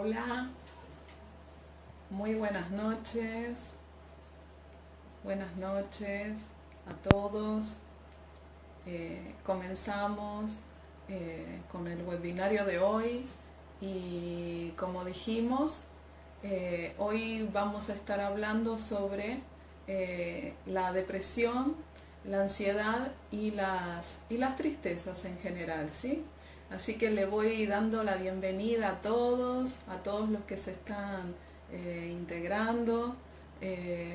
Hola, muy buenas noches. Buenas noches a todos. Comenzamos con el webinario de hoy y como dijimos, hoy vamos a estar hablando sobre la depresión, la ansiedad y las tristezas en general, ¿sí? Así que le voy dando la bienvenida a todos los que se están integrando.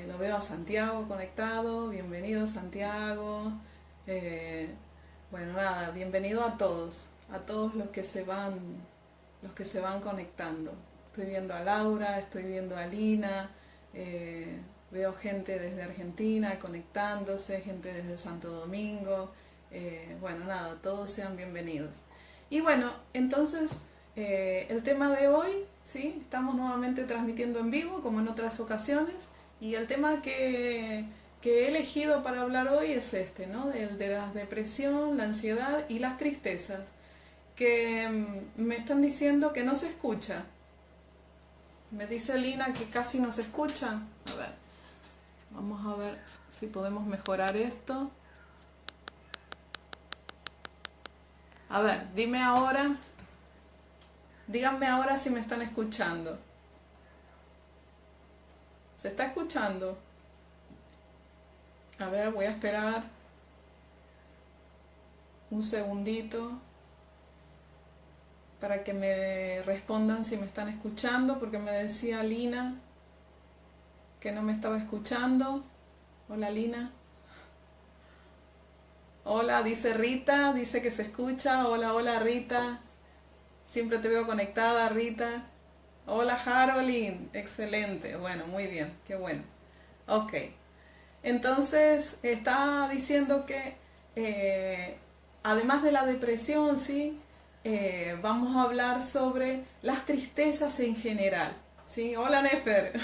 Lo veo a Santiago conectado, bienvenido Santiago. Eh, bueno, nada, bienvenido a todos los que se van conectando. Estoy viendo a Laura, estoy viendo a Lina, veo gente desde Argentina conectándose, gente desde Santo Domingo. Bueno, nada, todos sean bienvenidos. Y bueno, entonces el tema de hoy, ¿sí? Estamos nuevamente transmitiendo en vivo como en otras ocasiones y el tema que he elegido para hablar hoy es este, ¿no? De la depresión, la ansiedad y las tristezas, que me están diciendo que no se escucha. Me dice Lina que casi no se escucha. A ver, vamos a ver si podemos mejorar esto. A ver, díganme ahora si me están escuchando. ¿Se está escuchando? A ver, voy a esperar un segundito para que me respondan si me están escuchando, porque me decía Lina que no me estaba escuchando. Hola Lina. Hola, dice Rita, dice que se escucha. Hola, hola Rita. Siempre te veo conectada, Rita. Hola Harolyn, excelente. Bueno, muy bien, qué bueno. Ok, entonces estaba diciendo que además de la depresión, ¿sí? Vamos a hablar sobre las tristezas en general, ¿sí? Hola Nefer.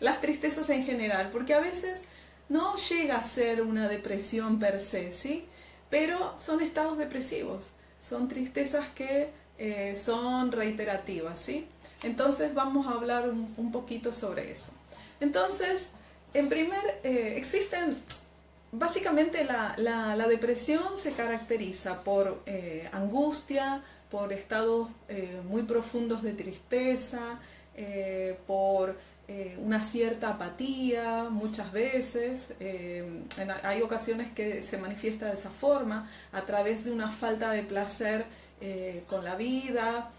Las tristezas en general, porque a veces no llega a ser una depresión per se, ¿sí? Pero son estados depresivos, son tristezas que son reiterativas, ¿sí? Entonces vamos a hablar un poquito sobre eso. Entonces, existen, básicamente la depresión se caracteriza por angustia, por estados muy profundos de tristeza, por una cierta apatía muchas veces. Hay ocasiones que se manifiesta de esa forma, a través de una falta de placer con la vida,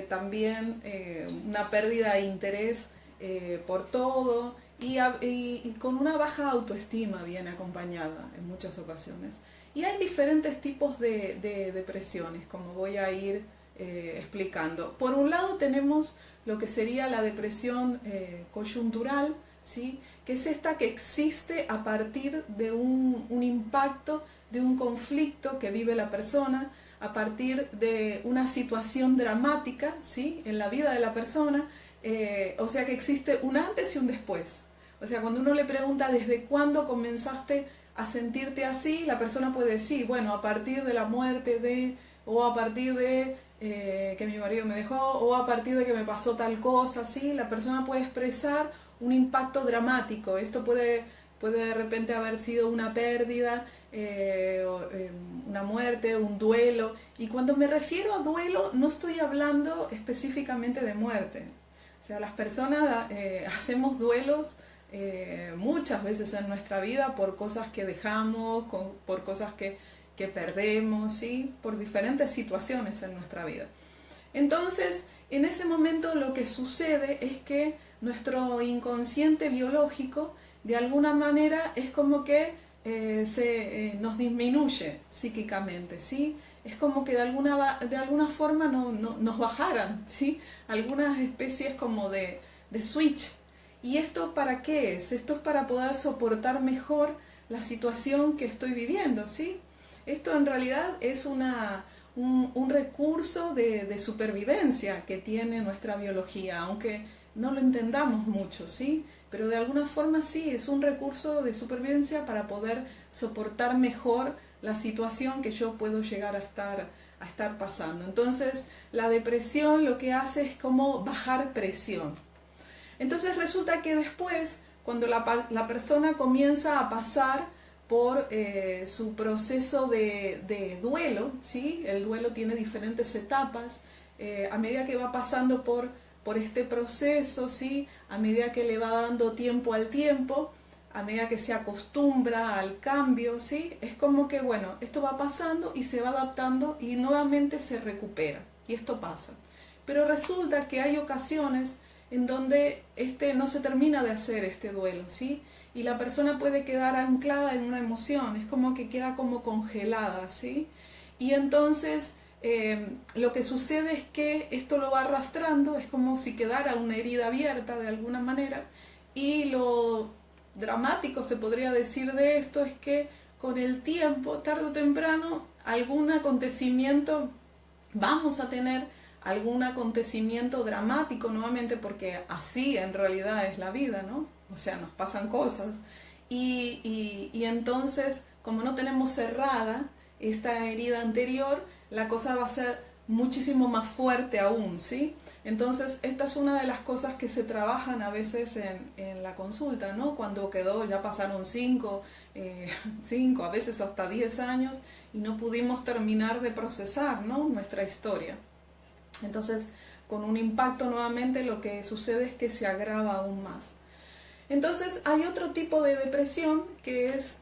también una pérdida de interés por todo y con una baja autoestima bien acompañada en muchas ocasiones. Y hay diferentes tipos de depresiones, como voy a ir explicando. Por un lado tenemos lo que sería la depresión coyuntural, ¿sí? Que es esta que existe a partir de un impacto, de un conflicto que vive la persona, a partir de una situación dramática, ¿sí? En la vida de la persona, o sea que existe un antes y un después. O sea, cuando uno le pregunta desde cuándo comenzaste a sentirte así, la persona puede decir, bueno, a partir de la muerte de, o a partir de que mi marido me dejó, o a partir de que me pasó tal cosa, ¿sí? La persona puede expresar un impacto dramático. Esto puede de repente haber sido una pérdida, una muerte, un duelo. Y cuando me refiero a duelo, no estoy hablando específicamente de muerte. O sea, las personas hacemos duelos muchas veces en nuestra vida por cosas que dejamos, por cosas que perdemos, ¿sí? Por diferentes situaciones en nuestra vida. Entonces, en ese momento lo que sucede es que nuestro inconsciente biológico, de alguna manera, es como que nos disminuye psíquicamente, ¿sí? Es como que de alguna forma nos bajaran, ¿sí? Algunas especies como de switch. ¿Y esto para qué es? Esto es para poder soportar mejor la situación que estoy viviendo, ¿sí? Esto en realidad es un recurso de supervivencia que tiene nuestra biología, aunque no lo entendamos mucho, ¿sí? Pero de alguna forma sí, es un recurso de supervivencia para poder soportar mejor la situación que yo puedo llegar a estar pasando. Entonces la depresión lo que hace es como bajar presión. Entonces resulta que después, cuando la persona comienza a pasar por su proceso de duelo, ¿sí? El duelo tiene diferentes etapas, a medida que va pasando por este proceso, ¿sí? A medida que le va dando tiempo al tiempo, a medida que se acostumbra al cambio, ¿sí? Es como que, bueno, esto va pasando y se va adaptando y nuevamente se recupera, y esto pasa. Pero resulta que hay ocasiones en donde no se termina de hacer este duelo, ¿sí? Y la persona puede quedar anclada en una emoción, es como que queda como congelada, ¿sí? Y entonces lo que sucede es que esto lo va arrastrando, es como si quedara una herida abierta de alguna manera, y lo dramático se podría decir de esto es que con el tiempo, tarde o temprano, algún acontecimiento vamos a tener, algún acontecimiento dramático nuevamente, porque así en realidad es la vida, ¿no? O sea, nos pasan cosas. Y entonces, como no tenemos cerrada esta herida anterior, la cosa va a ser muchísimo más fuerte aún, ¿sí? Entonces, esta es una de las cosas que se trabajan a veces en la consulta, ¿no? Cuando ya pasaron 5, a veces hasta 10 años, y no pudimos terminar de procesar, ¿no? Nuestra historia. Entonces, con un impacto nuevamente lo que sucede es que se agrava aún más. Entonces, hay otro tipo de depresión que es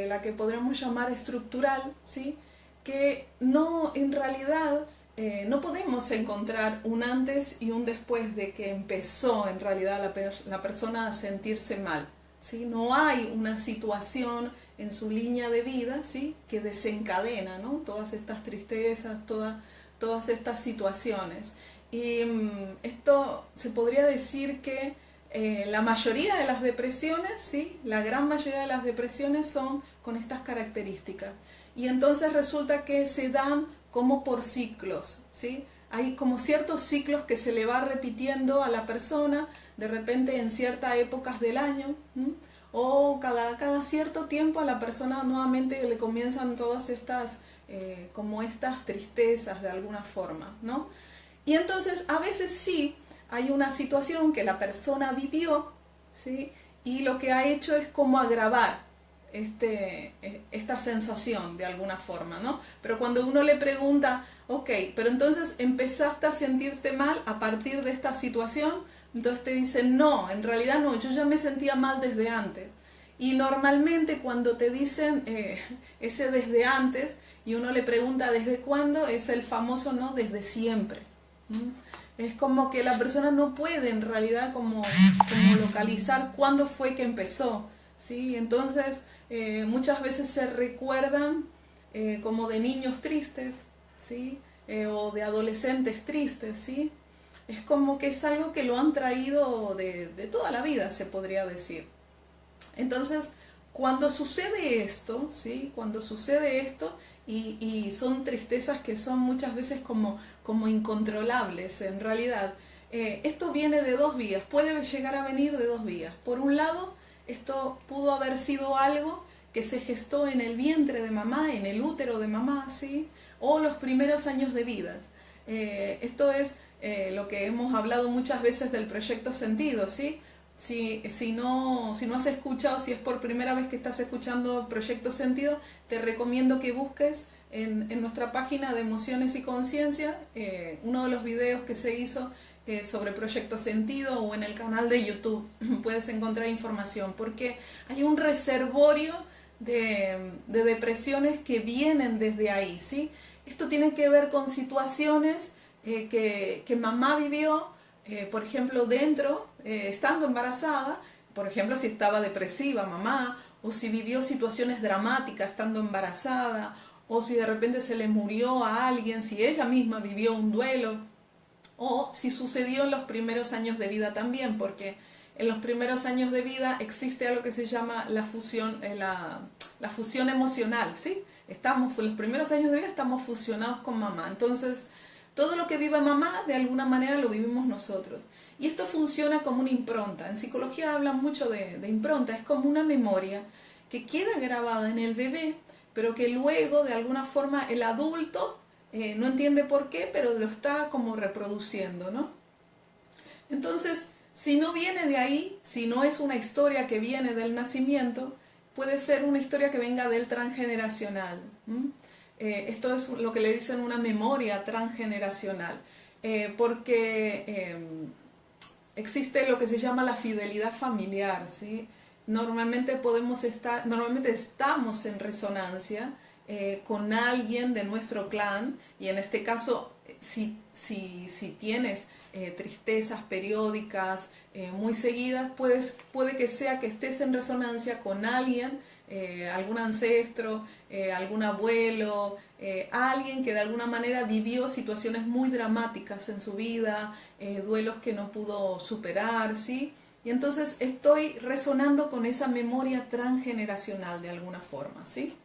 la que podríamos llamar estructural, ¿sí? Que no, en realidad, no podemos encontrar un antes y un después de que empezó en realidad la persona a sentirse mal, ¿sí? No hay una situación en su línea de vida, ¿sí? Que desencadena, ¿no? Todas estas tristezas, todas estas situaciones. Y esto se podría decir que la mayoría de las depresiones, ¿sí? La gran mayoría de las depresiones son con estas características. Y entonces resulta que se dan como por ciclos, ¿sí? Hay como ciertos ciclos que se le va repitiendo a la persona, de repente en ciertas épocas del año, o cada cierto tiempo a la persona nuevamente le comienzan todas estas, como estas tristezas de alguna forma, ¿no? Y entonces a veces sí hay una situación que la persona vivió, ¿sí? Y lo que ha hecho es como agravar esta sensación de alguna forma, ¿no? Pero cuando uno le pregunta, ok, pero entonces empezaste a sentirte mal a partir de esta situación, entonces te dicen, no, en realidad no, yo ya me sentía mal desde antes. Y normalmente cuando te dicen ese desde antes y uno le pregunta desde cuándo, es el famoso no, desde siempre. Es como que la persona no puede en realidad como localizar cuándo fue que empezó, ¿sí? Entonces muchas veces se recuerdan como de niños tristes, ¿sí? O de adolescentes tristes, ¿sí? Es como que es algo que lo han traído de toda la vida, se podría decir. Entonces, cuando sucede esto, ¿sí? Cuando sucede esto, y son tristezas que son muchas veces como incontrolables en realidad, esto viene de dos vías, puede llegar a venir de dos vías. Por un lado, esto pudo haber sido algo que se gestó en el vientre de mamá, en el útero de mamá, ¿sí? O los primeros años de vida. Esto es lo que hemos hablado muchas veces del proyecto sentido, ¿sí? Si no has escuchado, si es por primera vez que estás escuchando Proyecto Sentido, te recomiendo que busques en nuestra página de Emociones y Conciencia uno de los videos que se hizo sobre Proyecto Sentido, o en el canal de YouTube puedes encontrar información, porque hay un reservorio de depresiones que vienen desde ahí, ¿sí? Esto tiene que ver con situaciones que mamá vivió, por ejemplo, estando embarazada, por ejemplo, si estaba depresiva mamá, o si vivió situaciones dramáticas estando embarazada, o si de repente se le murió a alguien, si ella misma vivió un duelo, o si sucedió en los primeros años de vida también, porque en los primeros años de vida existe algo que se llama la fusión emocional, ¿sí? En los primeros años de vida estamos fusionados con mamá, entonces todo lo que vive mamá, de alguna manera lo vivimos nosotros. Y esto funciona como una impronta. En psicología hablan mucho de impronta. Es como una memoria que queda grabada en el bebé, pero que luego, de alguna forma, el adulto no entiende por qué, pero lo está como reproduciendo, ¿no? Entonces, si no viene de ahí, si no es una historia que viene del nacimiento, puede ser una historia que venga del transgeneracional. Esto es lo que le dicen una memoria transgeneracional, porque existe lo que se llama la fidelidad familiar, ¿sí? Normalmente estamos en resonancia con alguien de nuestro clan, y en este caso, si tienes tristezas periódicas muy seguidas, puede que sea que estés en resonancia con alguien, algún ancestro, algún abuelo, alguien que de alguna manera vivió situaciones muy dramáticas en su vida, duelos que no pudo superar, ¿sí? Y entonces estoy resonando con esa memoria transgeneracional de alguna forma, ¿sí?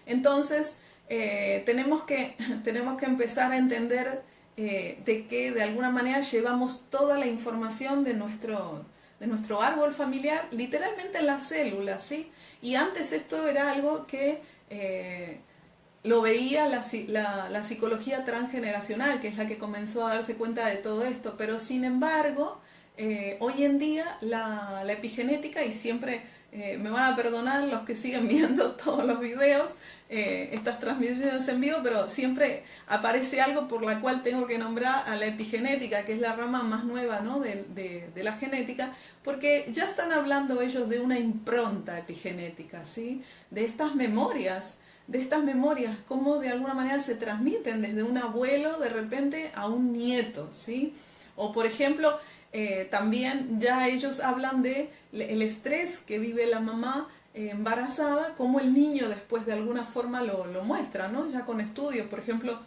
Entonces, tenemos que empezar a entender de que de alguna manera llevamos toda la información de nuestro árbol familiar literalmente en las células, ¿sí? Y antes esto era algo que lo veía la psicología transgeneracional, que es la que comenzó a darse cuenta de todo esto, pero sin embargo, hoy en día la epigenética, y siempre me van a perdonar los que siguen viendo todos los videos, estas transmisiones en vivo, pero siempre aparece algo por la cual tengo que nombrar a la epigenética, que es la rama más nueva, ¿no? de la genética, porque ya están hablando ellos de una impronta epigenética, ¿sí? De estas memorias, cómo de alguna manera se transmiten desde un abuelo de repente a un nieto, ¿sí? O por ejemplo, también ya ellos hablan de el estrés que vive la mamá embarazada, como el niño después de alguna forma lo muestra, ¿no? Ya con estudios, por ejemplo,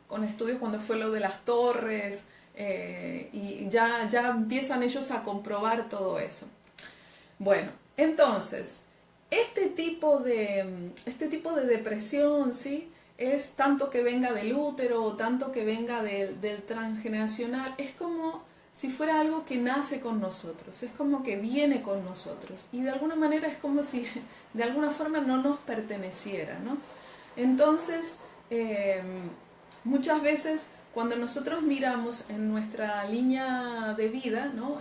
con estudios cuando fue lo de las torres, y ya empiezan ellos a comprobar todo eso. Bueno, entonces, este tipo de depresión, ¿sí? Es tanto que venga del útero o tanto que venga del transgeneracional, es como si fuera algo que nace con nosotros, es como que viene con nosotros, y de alguna manera es como si de alguna forma no nos perteneciera, ¿no? Entonces, muchas veces cuando nosotros miramos en nuestra línea de vida, ¿no?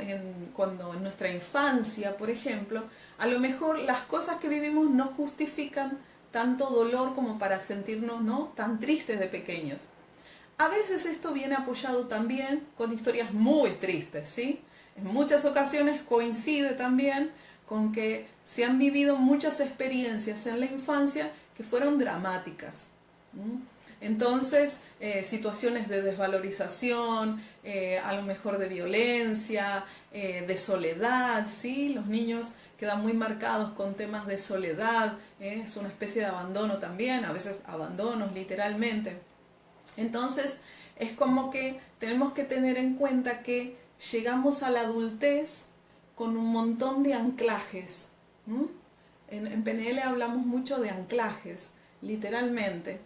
Cuando en nuestra infancia, por ejemplo, a lo mejor las cosas que vivimos no justifican tanto dolor como para sentirnos, ¿no? tan tristes de pequeños. A veces esto viene apoyado también con historias muy tristes, ¿sí? En muchas ocasiones coincide también con que se han vivido muchas experiencias en la infancia que fueron dramáticas. Entonces, situaciones de desvalorización, a lo mejor de violencia, de soledad, ¿sí? Los niños quedan muy marcados con temas de soledad, es una especie de abandono también, a veces abandonos literalmente. Entonces, es como que tenemos que tener en cuenta que llegamos a la adultez con un montón de anclajes. En PNL hablamos mucho de anclajes, literalmente.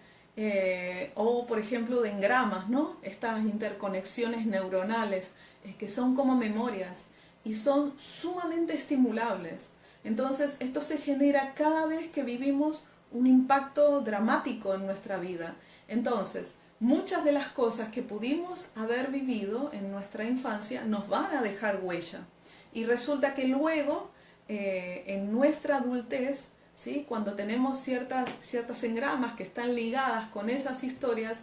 O por ejemplo de engramas, ¿no? Estas interconexiones neuronales que son como memorias y son sumamente estimulables. Entonces esto se genera cada vez que vivimos un impacto dramático en nuestra vida. Entonces, muchas de las cosas que pudimos haber vivido en nuestra infancia nos van a dejar huella. Y resulta que luego, en nuestra adultez, ¿sí? Cuando tenemos ciertas engramas que están ligadas con esas historias,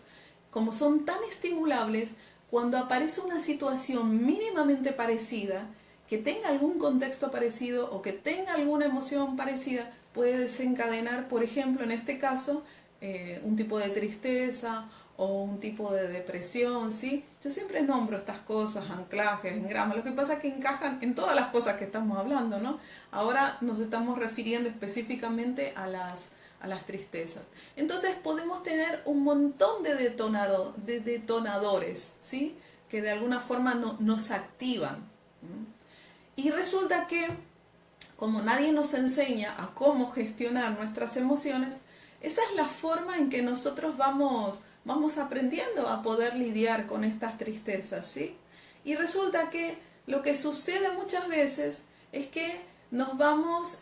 como son tan estimulables, cuando aparece una situación mínimamente parecida, que tenga algún contexto parecido o que tenga alguna emoción parecida, puede desencadenar, por ejemplo, en este caso, un tipo de tristeza o un tipo de depresión, ¿sí? Yo siempre nombro estas cosas, anclajes, engramas, lo que pasa es que encajan en todas las cosas que estamos hablando, ¿no? Ahora nos estamos refiriendo específicamente a las tristezas. Entonces podemos tener un montón de detonadores, ¿sí? Que de alguna forma nos activan. Y resulta que, como nadie nos enseña a cómo gestionar nuestras emociones, esa es la forma en que nosotros vamos aprendiendo a poder lidiar con estas tristezas, ¿sí? Y resulta que lo que sucede muchas veces es que nos vamos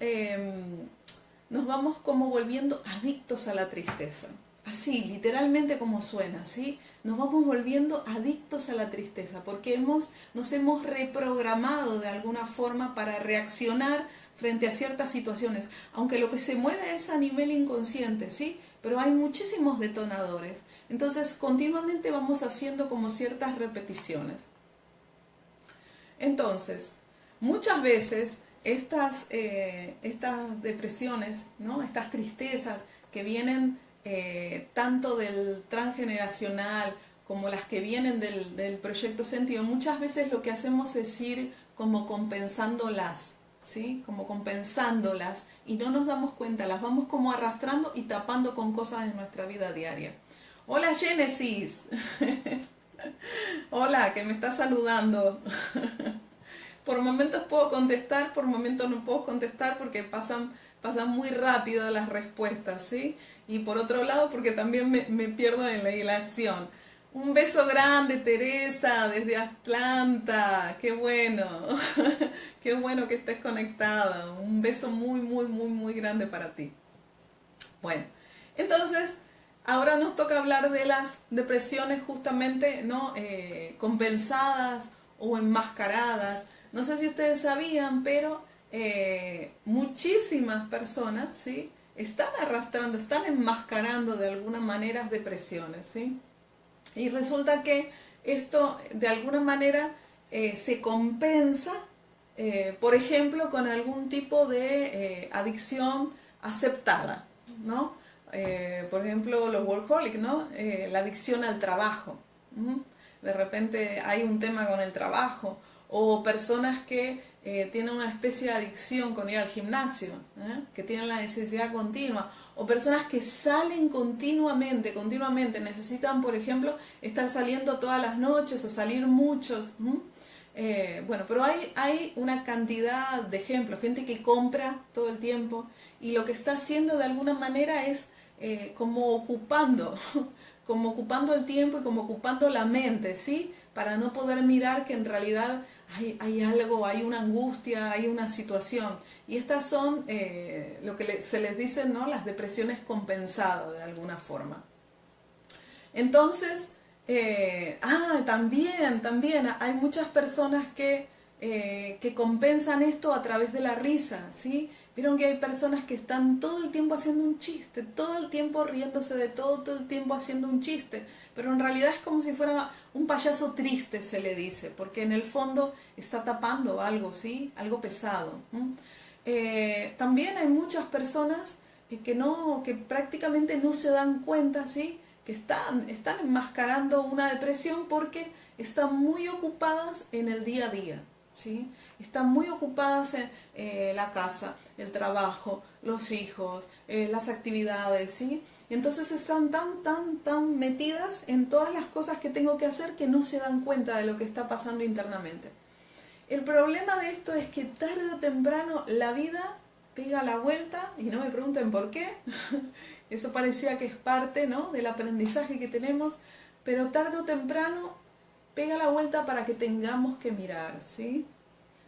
nos vamos como volviendo adictos a la tristeza. Así, literalmente como suena, ¿sí? Nos vamos volviendo adictos a la tristeza porque nos hemos reprogramado de alguna forma para reaccionar frente a ciertas situaciones, aunque lo que se mueve es a nivel inconsciente, ¿sí? Pero hay muchísimos detonadores. Entonces, continuamente vamos haciendo como ciertas repeticiones. Entonces, muchas veces estas depresiones, ¿no? Estas tristezas que vienen tanto del transgeneracional como las que vienen del proyecto sentido, muchas veces lo que hacemos es ir como compensándolas, ¿sí? Como compensándolas y no nos damos cuenta, las vamos como arrastrando y tapando con cosas de nuestra vida diaria. Hola Génesis, hola, que me está saludando. Por momentos puedo contestar, por momentos no puedo contestar porque pasan muy rápido las respuestas, ¿sí? Y por otro lado, porque también me pierdo en la hilación. Un beso grande, Teresa, desde Atlanta. Qué bueno. Qué bueno que estés conectada. Un beso muy, muy, muy, muy grande para ti. Bueno, entonces, ahora nos toca hablar de las depresiones justamente, ¿no? Compensadas o enmascaradas. No sé si ustedes sabían, pero muchísimas personas, ¿sí? Están arrastrando, están enmascarando de alguna manera depresiones, ¿sí? Y resulta que esto de alguna manera se compensa, por ejemplo, con algún tipo de adicción aceptada, ¿no? Por ejemplo, los workaholics, ¿no? La adicción al trabajo. De repente hay un tema con el trabajo, o personas que tienen una especie de adicción con ir al gimnasio, que tienen la necesidad continua, o personas que salen continuamente, necesitan, por ejemplo, estar saliendo todas las noches o salir muchos. Bueno, pero hay una cantidad de ejemplos, gente que compra todo el tiempo y lo que está haciendo de alguna manera es como ocupando, como ocupando el tiempo y como ocupando la mente, ¿sí? Para no poder mirar que en realidad hay algo, hay una angustia, hay una situación. Y estas son lo que se les dice, ¿no? Las depresiones compensadas de alguna forma. Entonces, también hay muchas personas que compensan esto a través de la risa, ¿sí? Vieron que hay personas que están todo el tiempo haciendo un chiste, todo el tiempo riéndose de todo el tiempo haciendo un chiste, pero en realidad es como si fuera un payaso triste, se le dice, porque en el fondo está tapando algo, ¿sí? Algo pesado. También hay muchas personas que prácticamente no se dan cuenta, ¿sí? Que están enmascarando una depresión porque están muy ocupadas en el día a día, ¿sí? Están muy ocupadas en la casa, el trabajo, los hijos, las actividades, ¿sí? Y entonces están tan metidas en todas las cosas que tengo que hacer que no se dan cuenta de lo que está pasando internamente. El problema de esto es que tarde o temprano la vida pega la vuelta, y no me pregunten por qué, eso parecía que es parte, ¿no?, del aprendizaje que tenemos, pero tarde o temprano pega la vuelta para que tengamos que mirar, ¿sí?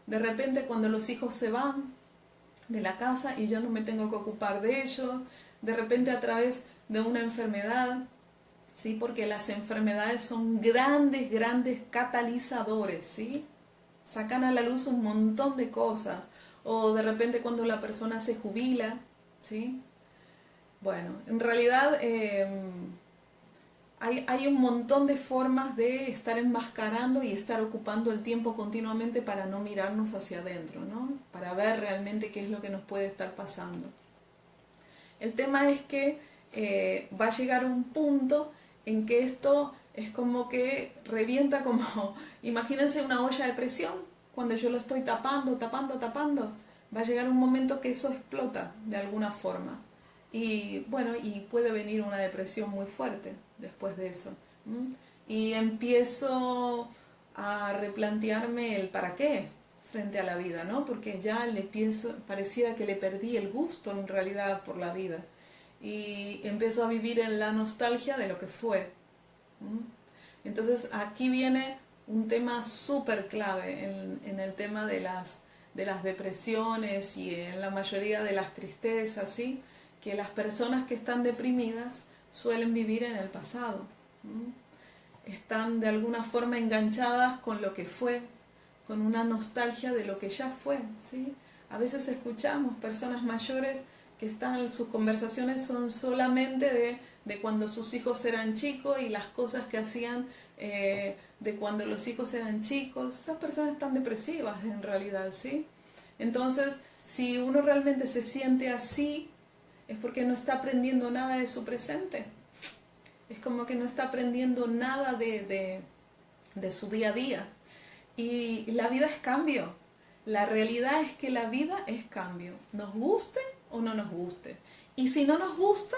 De repente cuando los hijos se van de la casa y yo no me tengo que ocupar de ellos, de repente a través de una enfermedad, ¿sí? Porque las enfermedades son grandes catalizadores, ¿sí? Sacan a la luz un montón de cosas, o de repente cuando la persona se jubila, ¿sí? Bueno, en realidad hay un montón de formas de estar enmascarando y estar ocupando el tiempo continuamente para no mirarnos hacia adentro, ¿no? Para ver realmente qué es lo que nos puede estar pasando. El tema es que va a llegar un punto en que esto es como que revienta como, imagínense una olla de presión, cuando yo lo estoy tapando, va a llegar un momento que eso explota de alguna forma. Y bueno, y puede venir una depresión muy fuerte después de eso. Y empiezo a replantearme el para qué frente a la vida, ¿no? Porque ya pareciera que le perdí el gusto en realidad por la vida. Y empiezo a vivir en la nostalgia de lo que fue. Entonces aquí viene un tema súper clave en el tema de las de las depresiones y en la mayoría de las tristezas, ¿sí? Que las personas que están deprimidas suelen vivir en el pasado. Están de alguna forma enganchadas con lo que fue, con una nostalgia de lo que ya fue, ¿sí? A veces escuchamos personas mayores que sus conversaciones son solamente de cuando sus hijos eran chicos y las cosas que hacían de cuando los hijos eran chicos. Esas personas están depresivas en realidad, ¿sí? Entonces, si uno realmente se siente así, es porque no está aprendiendo nada de su presente. Es como que no está aprendiendo nada de su día a día. Y la vida es cambio. La realidad es que la vida es cambio. Nos guste o no nos guste. Y si no nos gusta,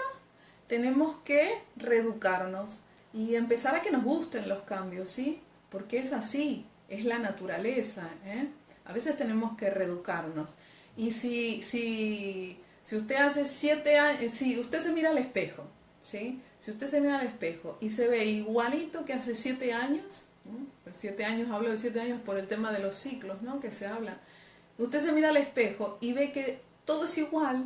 tenemos que reeducarnos y empezar a que nos gusten los cambios, ¿sí? Porque es así, es la naturaleza, ¿eh? A veces tenemos que reeducarnos. Y si usted hace 7 años, si usted se mira al espejo, ¿sí? Si usted se mira al espejo y se ve igualito que hace 7 años, ¿no? 7 años, hablo de 7 años por el tema de los ciclos, ¿no? Que se habla. Usted se mira al espejo y ve que todo es igual,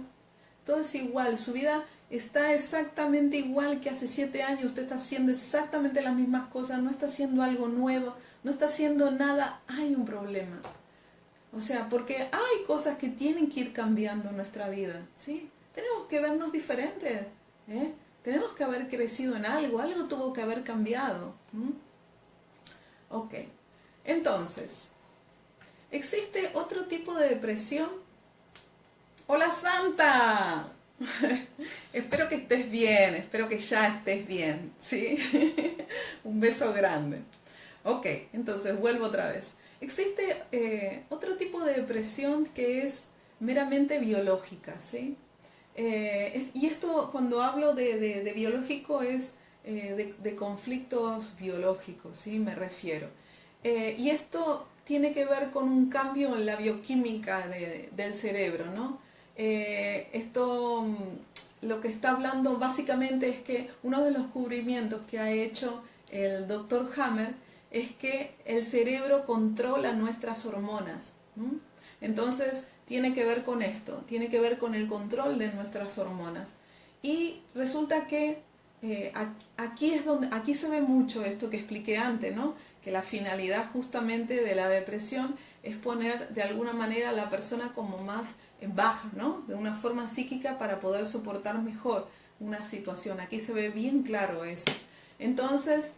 su vida está exactamente igual que hace 7 años, usted está haciendo exactamente las mismas cosas, no está haciendo algo nuevo, no está haciendo nada, hay un problema. O sea, porque hay cosas que tienen que ir cambiando en nuestra vida, ¿sí? Tenemos que vernos diferentes, ¿eh? Tenemos que haber crecido en algo, algo tuvo que haber cambiado. Ok, entonces, ¿existe otro tipo de depresión? ¡Hola Santa! Espero que estés bien, espero que ya estés bien, ¿sí? Un beso grande. Ok, entonces vuelvo otra vez. Existe otro tipo de depresión que es meramente biológica, ¿sí? Y esto, cuando hablo de biológico, es de conflictos biológicos, ¿sí? Me refiero. Y esto tiene que ver con un cambio en la bioquímica del cerebro, ¿no? Lo que está hablando básicamente es que uno de los descubrimientos que ha hecho el doctor Hammer es que el cerebro controla nuestras hormonas. Entonces tiene que ver con esto, tiene que ver con el control de nuestras hormonas. Y resulta que aquí se ve mucho esto que expliqué antes, ¿no? Que la finalidad justamente de la depresión es poner de alguna manera a la persona como más baja, ¿no? De una forma psíquica para poder soportar mejor una situación. Aquí se ve bien claro eso. Entonces,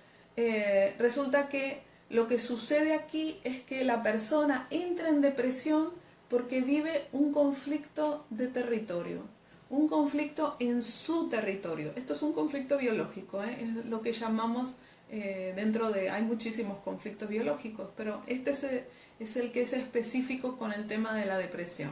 resulta que lo que sucede aquí es que la persona entra en depresión porque vive un conflicto de territorio, un conflicto en su territorio. Esto es un conflicto biológico, ¿eh? Es lo que llamamos hay muchísimos conflictos biológicos, pero este es el que es específico con el tema de la depresión.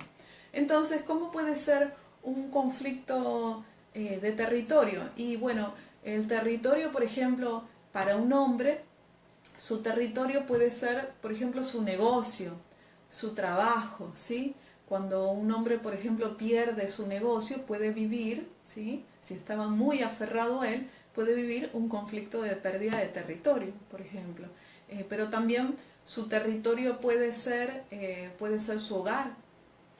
Entonces, ¿cómo puede ser un conflicto de territorio? Y bueno, el territorio, por ejemplo, para un hombre, su territorio puede ser, por ejemplo, su negocio, su trabajo, ¿sí? Cuando un hombre, por ejemplo, pierde su negocio, puede vivir, ¿sí? Si estaba muy aferrado a él, puede vivir un conflicto de pérdida de territorio, por ejemplo. Pero también su territorio puede ser su hogar,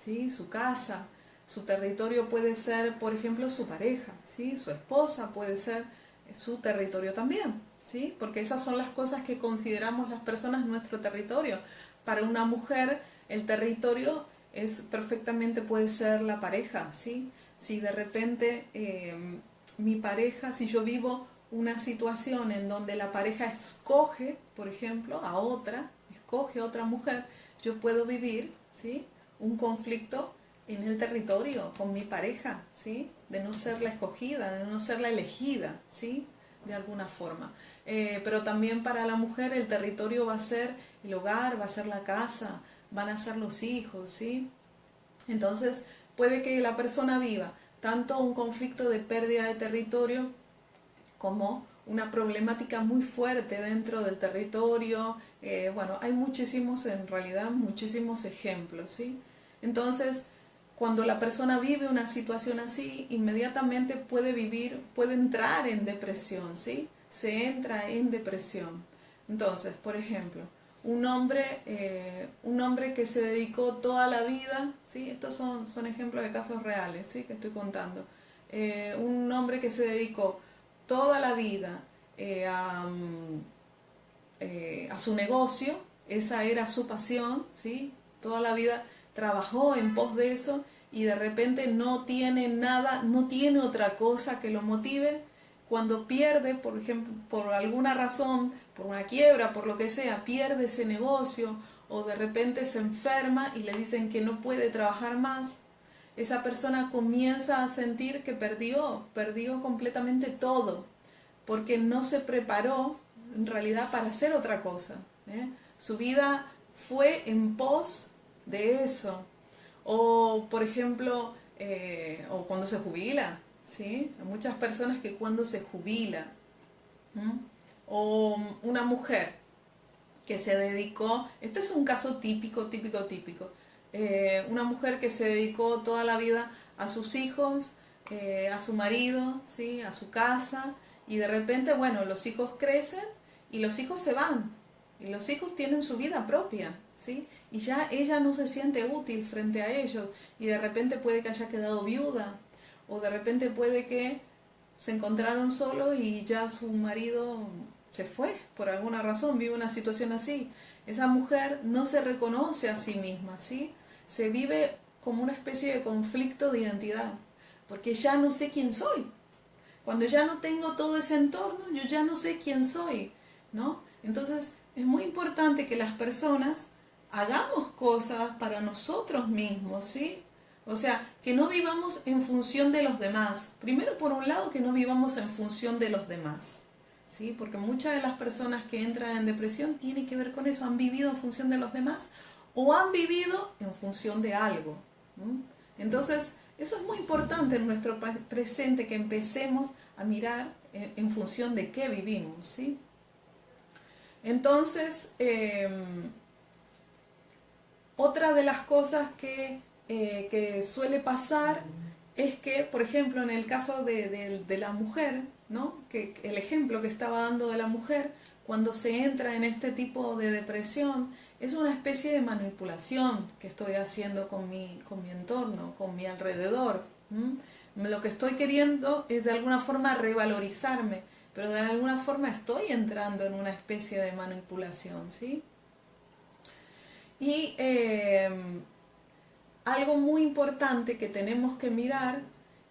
¿sí? Su casa. Su territorio puede ser, por ejemplo, su pareja, ¿sí? Su esposa puede ser su territorio también, ¿sí? Porque esas son las cosas que consideramos las personas nuestro territorio. Para una mujer, el territorio perfectamente puede ser la pareja, ¿sí? Si de repente mi pareja, si yo vivo una situación en donde la pareja escoge, por ejemplo, escoge a otra mujer, yo puedo vivir, ¿sí? Un conflicto en el territorio con mi pareja, ¿sí? De no ser la escogida, de no ser la elegida, ¿sí? De alguna forma. Pero también para la mujer el territorio va a ser el hogar, va a ser la casa, van a ser los hijos, ¿sí? Entonces puede que la persona viva tanto un conflicto de pérdida de territorio como una problemática muy fuerte dentro del territorio. Bueno, hay en realidad muchísimos ejemplos, ¿sí? Entonces, cuando la persona vive una situación así, inmediatamente puede entrar en depresión, ¿sí? Se entra en depresión. Entonces, por ejemplo, un hombre que se dedicó toda la vida, ¿sí? Estos son ejemplos de casos reales, ¿sí? Que estoy contando. Un hombre que se dedicó toda la vida a su negocio, esa era su pasión, ¿sí? Toda la vida trabajó en pos de eso y de repente no tiene nada, no tiene otra cosa que lo motive. Cuando pierde, por ejemplo, por alguna razón, por una quiebra, por lo que sea, pierde ese negocio o de repente se enferma y le dicen que no puede trabajar más, esa persona comienza a sentir que perdió completamente todo, porque no se preparó en realidad para hacer otra cosa, ¿eh? Su vida fue en pos de eso. O, por ejemplo, o cuando se jubila, ¿sí? Hay muchas personas que cuando se jubila, ¿m? O una mujer que se dedicó, este es un caso típico, una mujer que se dedicó toda la vida a sus hijos, a su marido, ¿sí? A su casa, y de repente, bueno, los hijos crecen y los hijos se van, y los hijos tienen su vida propia, ¿sí? Y ya ella no se siente útil frente a ellos, y de repente puede que haya quedado viuda, o de repente puede que se encontraron solos y ya su marido se fue, por alguna razón, vive una situación así. Esa mujer no se reconoce a sí misma, ¿sí? Se vive como una especie de conflicto de identidad, porque ya no sé quién soy. Cuando ya no tengo todo ese entorno, yo ya no sé quién soy, ¿no? Entonces, es muy importante que las personas hagamos cosas para nosotros mismos, ¿sí? O sea, que no vivamos en función de los demás. Primero, por un lado, que no vivamos en función de los demás, ¿sí? Porque muchas de las personas que entran en depresión tienen que ver con eso, han vivido en función de los demás o han vivido en función de algo, ¿no? Entonces, eso es muy importante en nuestro presente, que empecemos a mirar en función de qué vivimos, ¿sí? Entonces, otra de las cosas que suele pasar es que, por ejemplo, en el caso de la mujer, ¿no? Que el ejemplo que estaba dando de la mujer, cuando se entra en este tipo de depresión, es una especie de manipulación que estoy haciendo con mi entorno, con mi alrededor. Lo que estoy queriendo es de alguna forma revalorizarme, pero de alguna forma estoy entrando en una especie de manipulación, ¿sí? Y algo muy importante que tenemos que mirar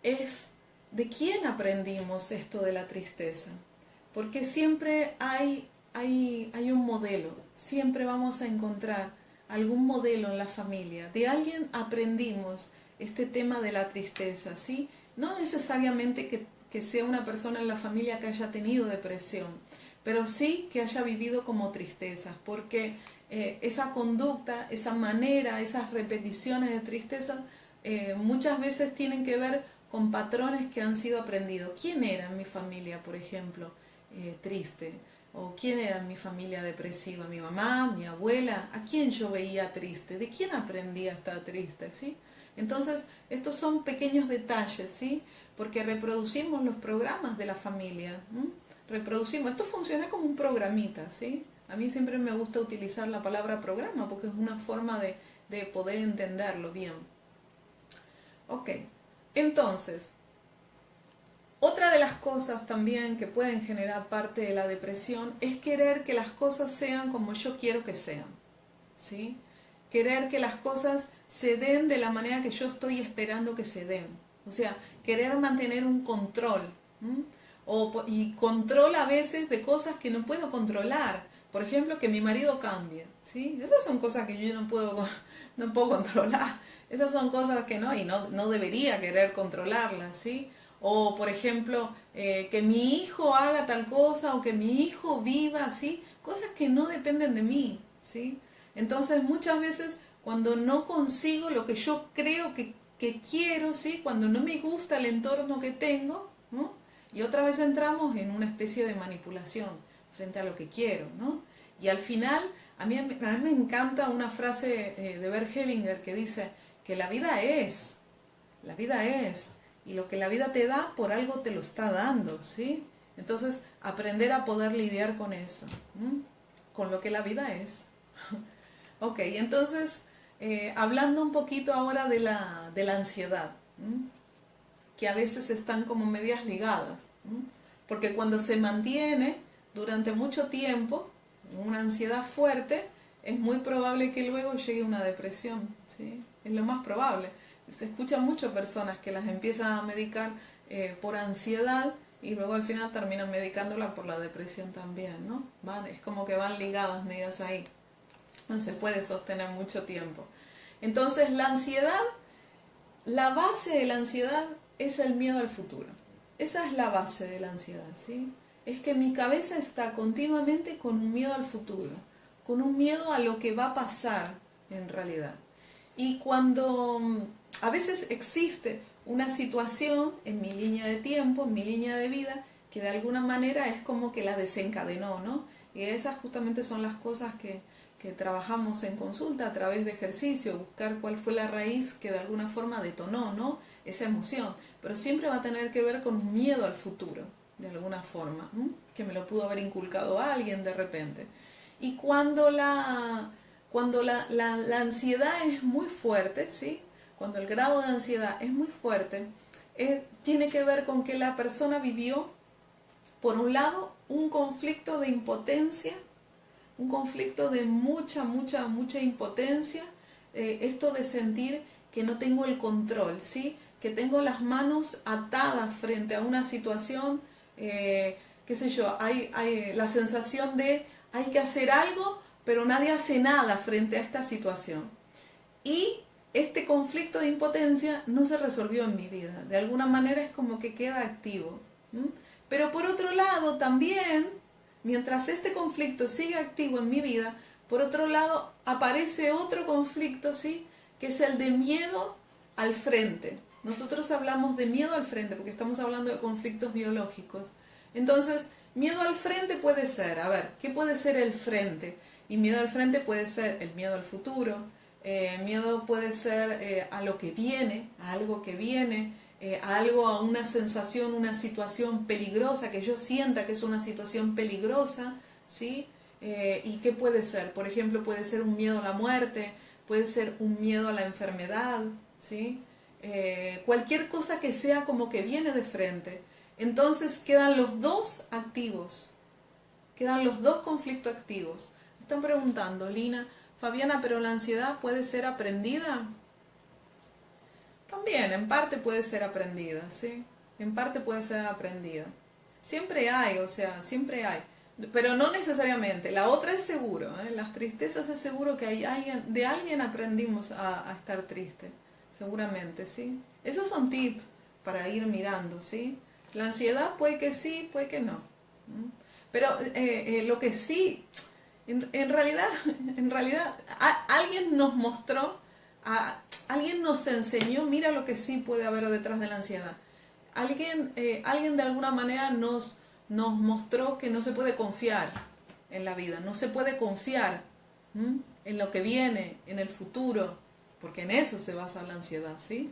es de quién aprendimos esto de la tristeza. Porque siempre hay un modelo, siempre vamos a encontrar algún modelo en la familia. De alguien aprendimos este tema de la tristeza, ¿sí? No necesariamente que sea una persona en la familia que haya tenido depresión, pero sí que haya vivido como tristezas, porque esa conducta, esa manera, esas repeticiones de tristeza muchas veces tienen que ver con patrones que han sido aprendidos. ¿Quién era en mi familia, por ejemplo, triste? ¿O quién era en mi familia depresiva? ¿Mi mamá, mi abuela? ¿A quién yo veía triste? ¿De quién aprendí a estar triste? ¿Sí? Entonces, estos son pequeños detalles, ¿sí? Porque reproducimos los programas de la familia. Reproducimos. Esto funciona como un programita, ¿sí? A mí siempre me gusta utilizar la palabra programa porque es una forma de poder entenderlo bien. Ok, entonces, otra de las cosas también que pueden generar parte de la depresión es querer que las cosas sean como yo quiero que sean, ¿sí? Querer que las cosas se den de la manera que yo estoy esperando que se den. O sea, querer mantener un control. Y control a veces de cosas que no puedo controlar. Por ejemplo, que mi marido cambie, ¿sí? Esas son cosas que yo no puedo controlar. Esas son cosas que no debería querer controlarlas, ¿sí? O, por ejemplo, que mi hijo haga tal cosa o que mi hijo viva, ¿sí? Cosas que no dependen de mí, ¿sí? Entonces, muchas veces, cuando no consigo lo que yo creo que quiero, ¿sí? Cuando no me gusta el entorno que tengo, ¿no? Y otra vez entramos en una especie de manipulación frente a lo que quiero, ¿no? Y al final, a mí me encanta una frase de Bert Hellinger que dice que la vida es, y lo que la vida te da, por algo te lo está dando, ¿sí? Entonces, aprender a poder lidiar con eso, con lo que la vida es. Ok, entonces, hablando un poquito ahora de la ansiedad, ¿m? Que a veces están como medias ligadas, ¿m? Porque cuando se mantiene durante mucho tiempo una ansiedad fuerte, es muy probable que luego llegue una depresión, ¿sí? Es lo más probable. Se escuchan muchas personas que las empiezan a medicar por ansiedad y luego al final terminan medicándola por la depresión también, ¿no? Es como que van ligadas medias ahí. No se puede sostener mucho tiempo. Entonces la ansiedad, la base de la ansiedad es el miedo al futuro. Esa es la base de la ansiedad, ¿sí? Es que mi cabeza está continuamente con un miedo al futuro, con un miedo a lo que va a pasar en realidad. Y cuando a veces existe una situación en mi línea de tiempo, en mi línea de vida, que de alguna manera es como que la desencadenó, ¿no? Y esas justamente son las cosas que trabajamos en consulta a través de ejercicio, buscar cuál fue la raíz que de alguna forma detonó, ¿no? Esa emoción. Pero siempre va a tener que ver con miedo al futuro, de alguna forma, ¿m? Que me lo pudo haber inculcado alguien de repente. Y cuando la ansiedad es muy fuerte, ¿sí? Cuando el grado de ansiedad es muy fuerte, tiene que ver con que la persona vivió, por un lado, un conflicto de impotencia, un conflicto de mucha impotencia, esto de sentir que no tengo el control, ¿sí? Que tengo las manos atadas frente a una situación, qué sé yo, hay la sensación de hay que hacer algo, pero nadie hace nada frente a esta situación. Y este conflicto de impotencia no se resolvió en mi vida, de alguna manera es como que queda activo. ¿M? Pero por otro lado también, mientras este conflicto sigue activo en mi vida, por otro lado aparece otro conflicto, ¿sí? Que es el de miedo al frente. Nosotros hablamos de miedo al frente porque estamos hablando de conflictos biológicos. Entonces, miedo al frente puede ser, a ver, ¿qué puede ser el frente? Y miedo al frente puede ser el miedo al futuro, miedo puede ser a lo que viene, a algo que viene, a una sensación, una situación peligrosa, que yo sienta que es una situación peligrosa, ¿sí? ¿Y qué puede ser? Por ejemplo, puede ser un miedo a la muerte, puede ser un miedo a la enfermedad, ¿sí? Cualquier cosa que sea como que viene de frente. Entonces quedan los dos activos, quedan los dos conflictos activos. Me están preguntando, Lina, Fabiana, ¿pero la ansiedad puede ser aprendida? También, en parte puede ser aprendida, ¿sí? En parte puede ser aprendida. Siempre hay, o sea, siempre hay. Pero no necesariamente. La otra es seguro, ¿eh? Las tristezas es seguro que de alguien aprendimos a estar triste. Seguramente, ¿sí? Esos son tips para ir mirando, ¿sí? La ansiedad puede que sí, puede que no. ¿Mm? Pero lo que sí, en realidad, alguien nos mostró, alguien nos enseñó, mira lo que sí puede haber detrás de la ansiedad. Alguien de alguna manera nos mostró que no se puede confiar en la vida, no se puede confiar en lo que viene, en el futuro, porque en eso se basa la ansiedad, ¿sí?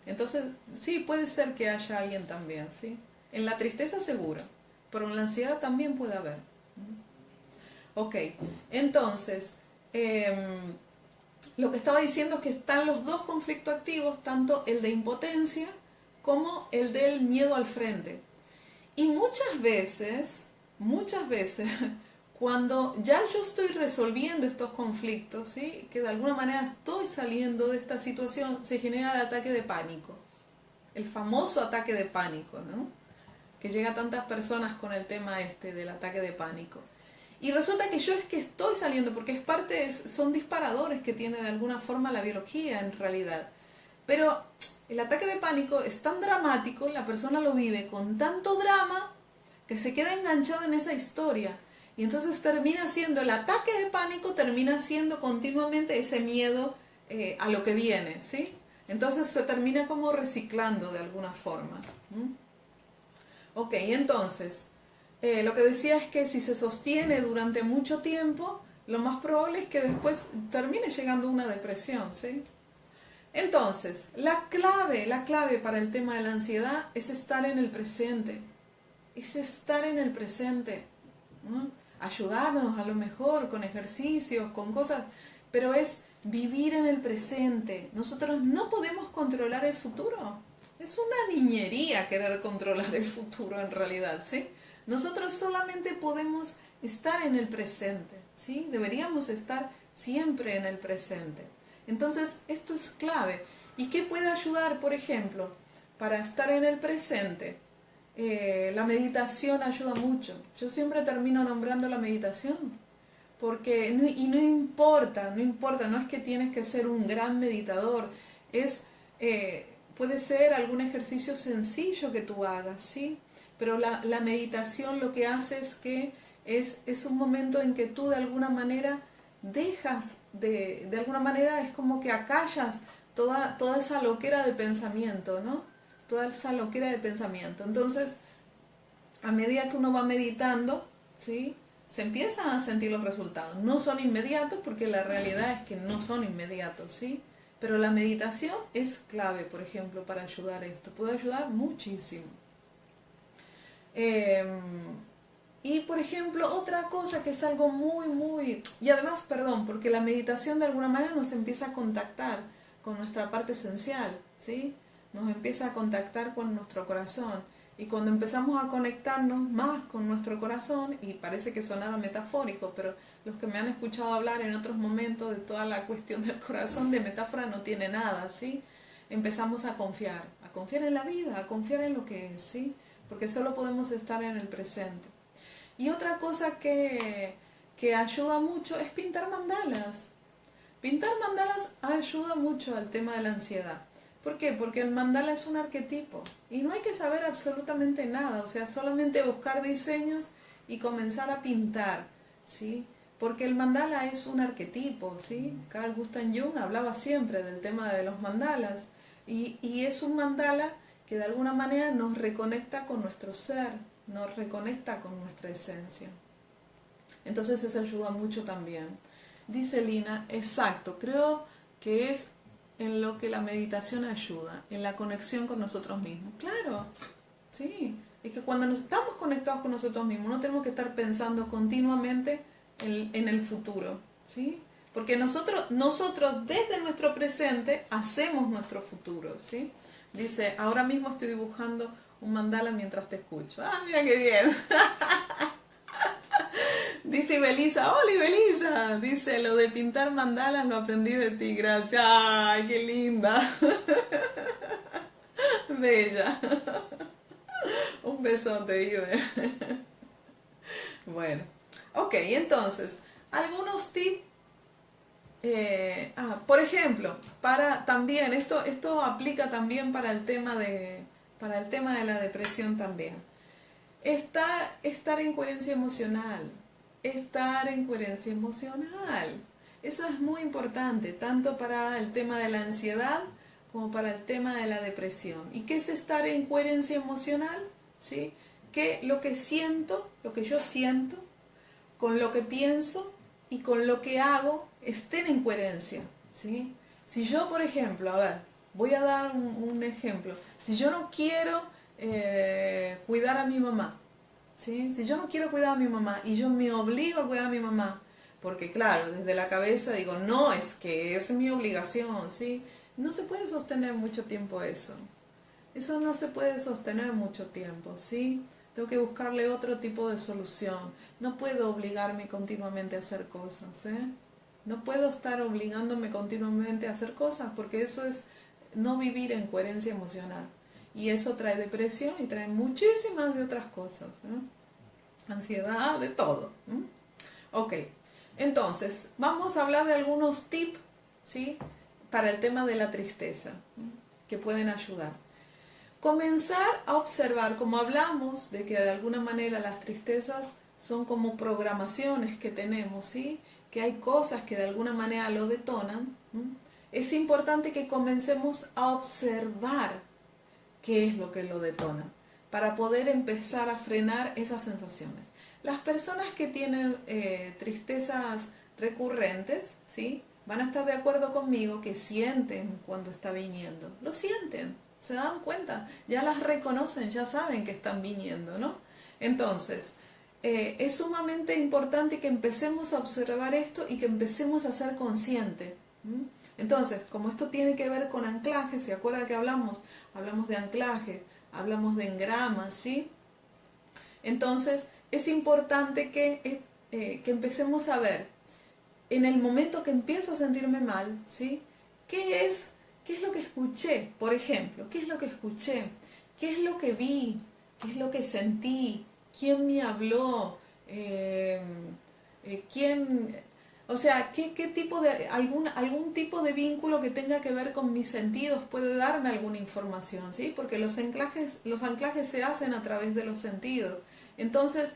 Entonces, sí, puede ser que haya alguien también, ¿sí? En la tristeza seguro, pero en la ansiedad también puede haber. Ok, entonces, lo que estaba diciendo es que están los dos conflictos activos, tanto el de impotencia como el del miedo al frente. Y muchas veces, cuando ya yo estoy resolviendo estos conflictos, ¿sí? Que de alguna manera estoy saliendo de esta situación, se genera el ataque de pánico. El famoso ataque de pánico, ¿no? Que llega a tantas personas con el tema del ataque de pánico. Y resulta que yo es que estoy saliendo, porque son disparadores que tiene de alguna forma la biología en realidad. Pero el ataque de pánico es tan dramático, la persona lo vive con tanto drama, que se queda enganchada en esa historia. Y entonces termina siendo, el ataque de pánico termina siendo continuamente ese miedo a lo que viene, ¿sí? Entonces se termina como reciclando de alguna forma. Ok, entonces, lo que decía es que si se sostiene durante mucho tiempo, lo más probable es que después termine llegando una depresión, ¿sí? Entonces, la clave para el tema de la ansiedad es estar en el presente. Es estar en el presente. ¿No? ayudarnos a lo mejor con ejercicios, con cosas, pero es vivir en el presente. Nosotros no podemos controlar el futuro. Es una niñería querer controlar el futuro en realidad, ¿sí? Nosotros solamente podemos estar en el presente, ¿sí? Deberíamos estar siempre en el presente. Entonces, esto es clave. ¿Y qué puede ayudar, por ejemplo, para estar en el presente? La meditación ayuda mucho. Yo siempre termino nombrando la meditación. Porque, no importa, no es que tienes que ser un gran meditador. Puede ser algún ejercicio sencillo que tú hagas, ¿sí? Pero la meditación lo que hace es que es un momento en que tú de alguna manera dejas, de alguna manera es como que acallas toda esa loquera de pensamiento, ¿no? Toda esa loquera de pensamiento. Entonces, a medida que uno va meditando, ¿sí? Se empiezan a sentir los resultados. No son inmediatos porque la realidad es que no son inmediatos, ¿sí? Pero la meditación es clave, por ejemplo, para ayudar a esto. Puede ayudar muchísimo. Y, por ejemplo, otra cosa que es algo muy... Y además, perdón, porque la meditación de alguna manera nos empieza a contactar con nuestra parte esencial, ¿sí? Nos empieza a contactar con nuestro corazón. Y cuando empezamos a conectarnos más con nuestro corazón, y parece que sonaba metafórico, pero los que me han escuchado hablar en otros momentos de toda la cuestión del corazón, de metáfora no tiene nada, ¿sí? Empezamos a confiar en la vida, a confiar en lo que es, ¿sí? Porque solo podemos estar en el presente. Y otra cosa que ayuda mucho es pintar mandalas. Pintar mandalas ayuda mucho al tema de la ansiedad. ¿Por qué? Porque el mandala es un arquetipo y no hay que saber absolutamente nada, o sea, solamente buscar diseños y comenzar a pintar, ¿sí? Porque el mandala es un arquetipo, ¿sí? Carl Gustav Jung hablaba siempre del tema de los mandalas y es un mandala que de alguna manera nos reconecta con nuestro ser, nos reconecta con nuestra esencia. Entonces eso ayuda mucho también. Dice Lina, exacto, creo que es en lo que la meditación ayuda, en la conexión con nosotros mismos. Claro, sí, es que cuando nos estamos conectados con nosotros mismos no tenemos que estar pensando continuamente en el futuro, ¿sí? Porque nosotros desde nuestro presente hacemos nuestro futuro, ¿sí? Dice, ahora mismo estoy dibujando un mandala mientras te escucho. ¡Ah, mira qué bien! Dice Belisa, hola Belisa, dice, lo de pintar mandalas lo aprendí de ti, gracias. Ay, qué linda. Bella. Un besote, Ibe. Bueno, ok, entonces, algunos tips. Por ejemplo, para también, esto aplica también para el tema de la depresión también. Estar en coherencia emocional. Estar en coherencia emocional. Eso es muy importante, tanto para el tema de la ansiedad como para el tema de la depresión. ¿Y qué es estar en coherencia emocional? ¿Sí? Que lo que siento, lo que yo siento, con lo que pienso y con lo que hago estén en coherencia, ¿sí? Si yo, por ejemplo, a ver, voy a dar un ejemplo. Si yo no quiero cuidar a mi mamá, ¿sí? Si yo no quiero cuidar a mi mamá y yo me obligo a cuidar a mi mamá, porque claro, desde la cabeza digo, no, es que es mi obligación, ¿sí? No se puede sostener mucho tiempo eso. Eso no se puede sostener mucho tiempo, ¿sí? Tengo que buscarle otro tipo de solución. No puedo obligarme continuamente a hacer cosas, ¿eh? No puedo estar obligándome continuamente a hacer cosas porque eso es no vivir en coherencia emocional. Y eso trae depresión y trae muchísimas de otras cosas, ¿eh? Ansiedad, de todo. Ok, entonces, vamos a hablar de algunos tips, ¿sí? Para el tema de la tristeza, que pueden ayudar. Comenzar a observar, como hablamos, de que de alguna manera las tristezas son como programaciones que tenemos, ¿sí? Que hay cosas que de alguna manera lo detonan. Es importante que comencemos a observar qué es lo que lo detona, para poder empezar a frenar esas sensaciones. Las personas que tienen tristezas recurrentes, ¿sí? Van a estar de acuerdo conmigo que sienten cuando está viniendo. Lo sienten, se dan cuenta, ya las reconocen, ya saben que están viniendo, ¿no? Entonces, es sumamente importante que empecemos a observar esto y que empecemos a ser conscientes. Entonces, como esto tiene que ver con anclaje, ¿se acuerda que hablamos? Hablamos de anclaje, hablamos de engramas, ¿sí? Entonces, es importante que empecemos a ver, en el momento que empiezo a sentirme mal, ¿sí? ¿Qué es lo que escuché? Por ejemplo, ¿qué es lo que escuché? ¿Qué es lo que vi? ¿Qué es lo que sentí? ¿Quién me habló? ¿Quién? O sea, ¿qué tipo de, algún tipo de vínculo que tenga que ver con mis sentidos puede darme alguna información, ¿sí? Porque los anclajes se hacen a través de los sentidos. Entonces,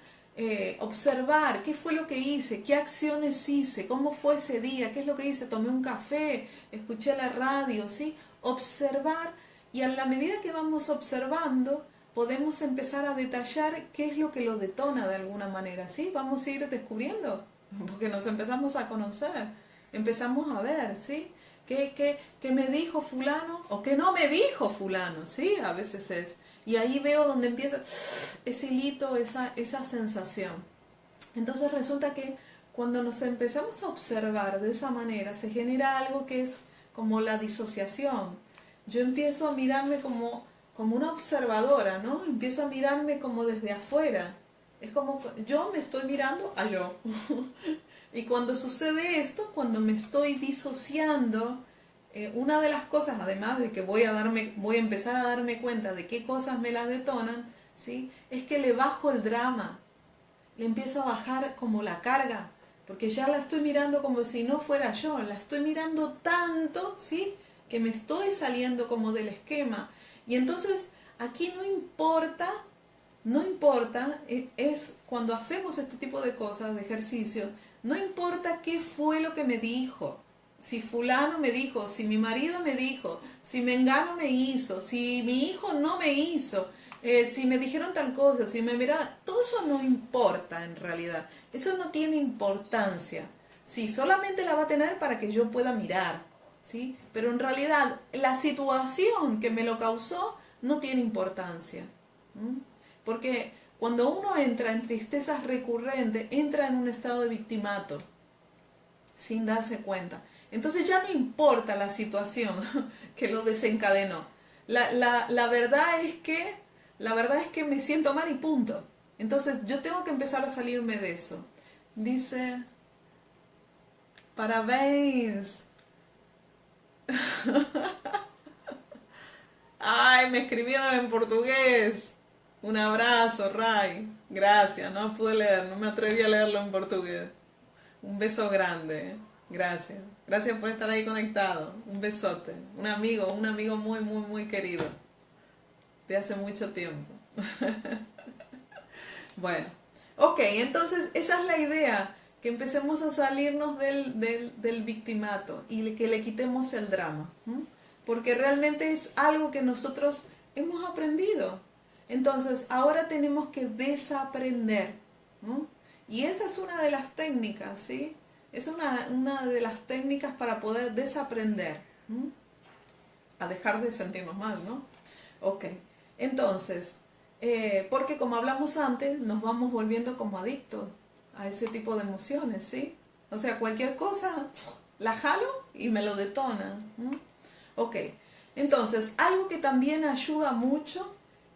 observar qué fue lo que hice, qué acciones hice, cómo fue ese día, qué es lo que hice, tomé un café, escuché la radio, ¿sí? Observar, y a la medida que vamos observando, podemos empezar a detallar qué es lo que lo detona de alguna manera, ¿sí? Vamos a ir descubriendo, porque nos empezamos a conocer, empezamos a ver, ¿sí? ¿Qué me dijo fulano o qué no me dijo fulano? ¿Sí? A veces es. Y ahí veo donde empieza ese hilito, esa sensación. Entonces resulta que cuando nos empezamos a observar de esa manera, se genera algo que es como la disociación. Yo empiezo a mirarme como una observadora, ¿no? Empiezo a mirarme como desde afuera. Es como yo me estoy mirando a yo. Y cuando sucede esto, cuando me estoy disociando, una de las cosas, además de que voy a empezar a darme cuenta de qué cosas me las detonan, ¿sí? Es que le bajo el drama, le empiezo a bajar como la carga, porque ya la estoy mirando como si no fuera yo, la estoy mirando tanto, ¿sí? Que me estoy saliendo como del esquema. Y entonces aquí no importa, es cuando hacemos este tipo de cosas, de ejercicio, no importa qué fue lo que me dijo, si fulano me dijo, si mi marido me dijo, si mengano me hizo, si mi hijo no me hizo, si me dijeron tal cosa, si me miraban, todo eso no importa en realidad, eso no tiene importancia, sí, solamente la va a tener para que yo pueda mirar, ¿sí? Pero en realidad la situación que me lo causó no tiene importancia, ¿m? Porque cuando uno entra en tristezas recurrentes, entra en un estado de victimato, sin darse cuenta. Entonces ya no importa la situación que lo desencadenó. La verdad es que me siento mal y punto. Entonces yo tengo que empezar a salirme de eso. Dice, parabéns. Ay, me escribieron en portugués. Un abrazo, Ray. Gracias, no pude leer, no me atreví a leerlo en portugués. Un beso grande. Gracias. Gracias por estar ahí conectado. Un besote. Un amigo muy, muy, muy querido. De hace mucho tiempo. Bueno. Ok, entonces esa es la idea. Que empecemos a salirnos del victimato y que le quitemos el drama. Porque realmente es algo que nosotros hemos aprendido. Entonces, ahora tenemos que desaprender, ¿no? Y esa es una de las técnicas, ¿sí? Es una de las técnicas para poder desaprender, ¿no? A dejar de sentirnos mal, ¿no? Ok, entonces, porque como hablamos antes, nos vamos volviendo como adictos a ese tipo de emociones, ¿sí? O sea, cualquier cosa, la jalo y me lo detona, ¿no? Ok, entonces, algo que también ayuda mucho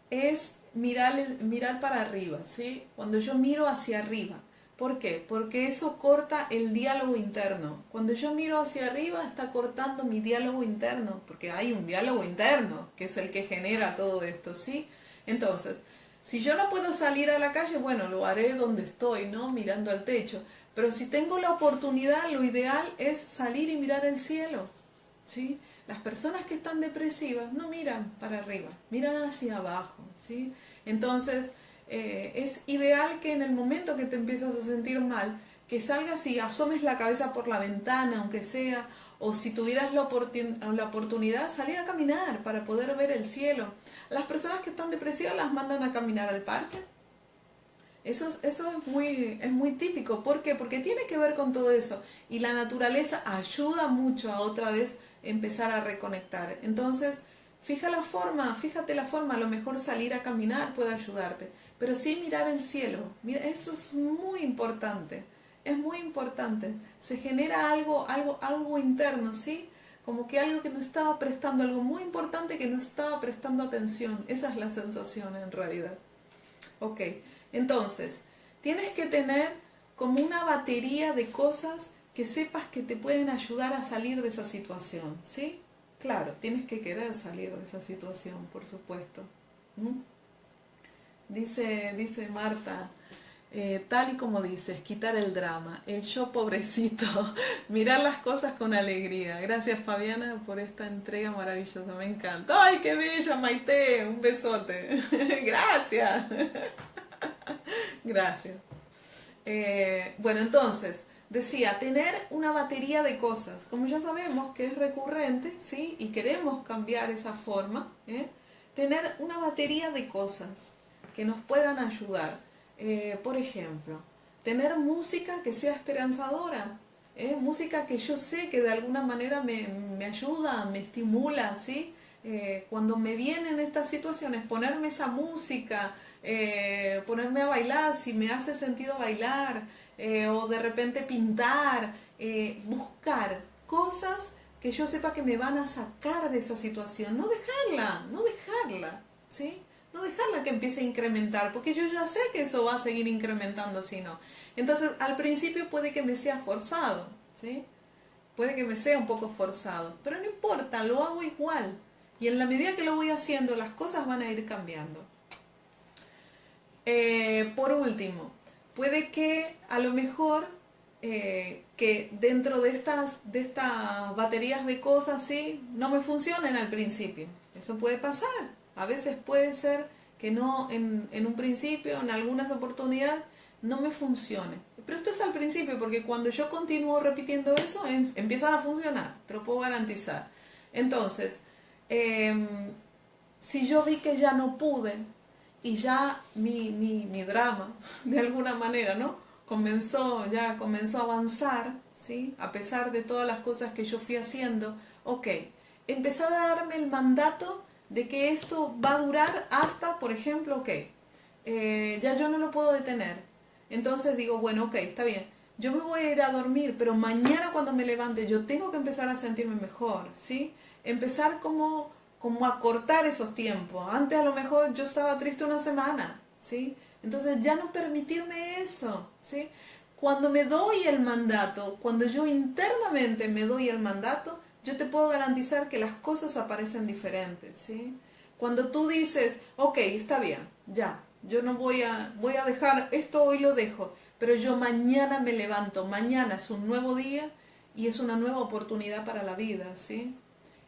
es mirar para arriba, ¿sí? Cuando yo miro hacia arriba. ¿Por qué? Porque eso corta el diálogo interno. Cuando yo miro hacia arriba está cortando mi diálogo interno, porque hay un diálogo interno que es el que genera todo esto, ¿sí? Entonces, si yo no puedo salir a la calle, bueno, lo haré donde estoy, ¿no? Mirando al techo. Pero si tengo la oportunidad, lo ideal es salir y mirar el cielo, ¿sí? Las personas que están depresivas no miran para arriba, miran hacia abajo, ¿sí? Entonces, es ideal que en el momento que te empiezas a sentir mal, que salgas y asomes la cabeza por la ventana, aunque sea, o si tuvieras la oportunidad, salir a caminar para poder ver el cielo. Las personas que están depresivas las mandan a caminar al parque. Eso es muy típico. ¿Por qué? Porque tiene que ver con todo eso. Y la naturaleza ayuda mucho a otra vez empezar a reconectar. Entonces, fíjate la forma, a lo mejor salir a caminar puede ayudarte. pero sí mirar el cielo. Mira, eso es muy importante, es muy importante. Se genera algo interno, ¿sí? Como que algo que no estaba prestando, algo muy importante que no estaba prestando atención. Esa es la sensación en realidad. Ok, entonces, tienes que tener como una batería de cosas que sepas que te pueden ayudar a salir de esa situación, ¿sí? Claro, tienes que querer salir de esa situación, por supuesto. ¿Mm? Dice Marta, tal y como dices, quitar el drama, el yo pobrecito, mirar las cosas con alegría. Gracias Fabiana por esta entrega maravillosa, me encanta. ¡Ay, qué bella, Maite! Un besote. Gracias. Gracias. Bueno, entonces, decía, tener una batería de cosas, como ya sabemos que es recurrente, ¿sí? Y queremos cambiar esa forma, ¿eh? Tener una batería de cosas que nos puedan ayudar. Por ejemplo, tener música que sea esperanzadora, música que yo sé que de alguna manera me ayuda, me estimula, ¿sí? Cuando me vienen estas situaciones, ponerme esa música, ponerme a bailar, si me hace sentido bailar, o de repente pintar, buscar cosas que yo sepa que me van a sacar de esa situación, no dejarla, ¿sí? No dejarla que empiece a incrementar, porque yo ya sé que eso va a seguir incrementando si no. Entonces, al principio puede que me sea forzado, ¿sí? Puede que me sea un poco forzado, pero no importa, lo hago igual. Y en la medida que lo voy haciendo, las cosas van a ir cambiando. Por último, puede que a lo mejor que dentro de estas baterías de cosas, ¿sí? No me funcionen al principio. Eso puede pasar. A veces puede ser que no en un principio, en algunas oportunidades, no me funcione. Pero esto es al principio, porque cuando yo continúo repitiendo eso, empiezan a funcionar, te lo puedo garantizar. Entonces, si yo vi que ya no pude, y ya mi drama, de alguna manera, ¿no? Comenzó a avanzar, ¿sí? A pesar de todas las cosas que yo fui haciendo, ok, empezar a darme el mandato de que esto va a durar hasta, por ejemplo, ok, ya yo no lo puedo detener. Entonces digo, bueno, ok, está bien, yo me voy a ir a dormir, pero mañana cuando me levante yo tengo que empezar a sentirme mejor, ¿sí? Empezar como a cortar esos tiempos. Antes a lo mejor yo estaba triste una semana, ¿sí? Entonces ya no permitirme eso, ¿sí? Cuando me doy el mandato, cuando yo internamente me doy el mandato, yo te puedo garantizar que las cosas aparecen diferentes, ¿sí? Cuando tú dices, ok, está bien, ya, yo no voy a dejar esto, hoy lo dejo, pero yo mañana me levanto, mañana es un nuevo día y es una nueva oportunidad para la vida, ¿sí?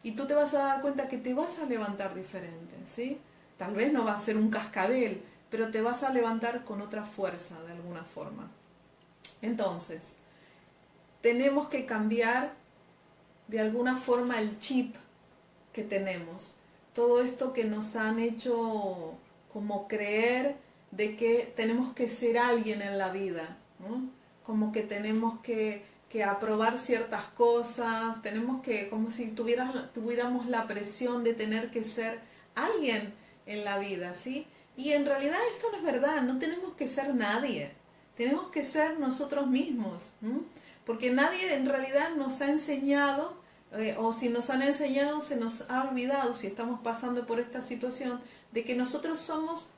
Y tú te vas a dar cuenta que te vas a levantar diferente, ¿sí? Tal vez no va a ser un cascabel, pero te vas a levantar con otra fuerza de alguna forma. Entonces, tenemos que cambiar de alguna forma el chip que tenemos. Todo esto que nos han hecho como creer de que tenemos que ser alguien en la vida, ¿no? Como que tenemos que aprobar ciertas cosas, tenemos que, como si tuviéramos la presión de tener que ser alguien en la vida, ¿sí? Y en realidad esto no es verdad, no tenemos que ser nadie, tenemos que ser nosotros mismos, ¿m? Porque nadie en realidad nos ha enseñado, o si nos han enseñado se nos ha olvidado, si estamos pasando por esta situación, de que nosotros somos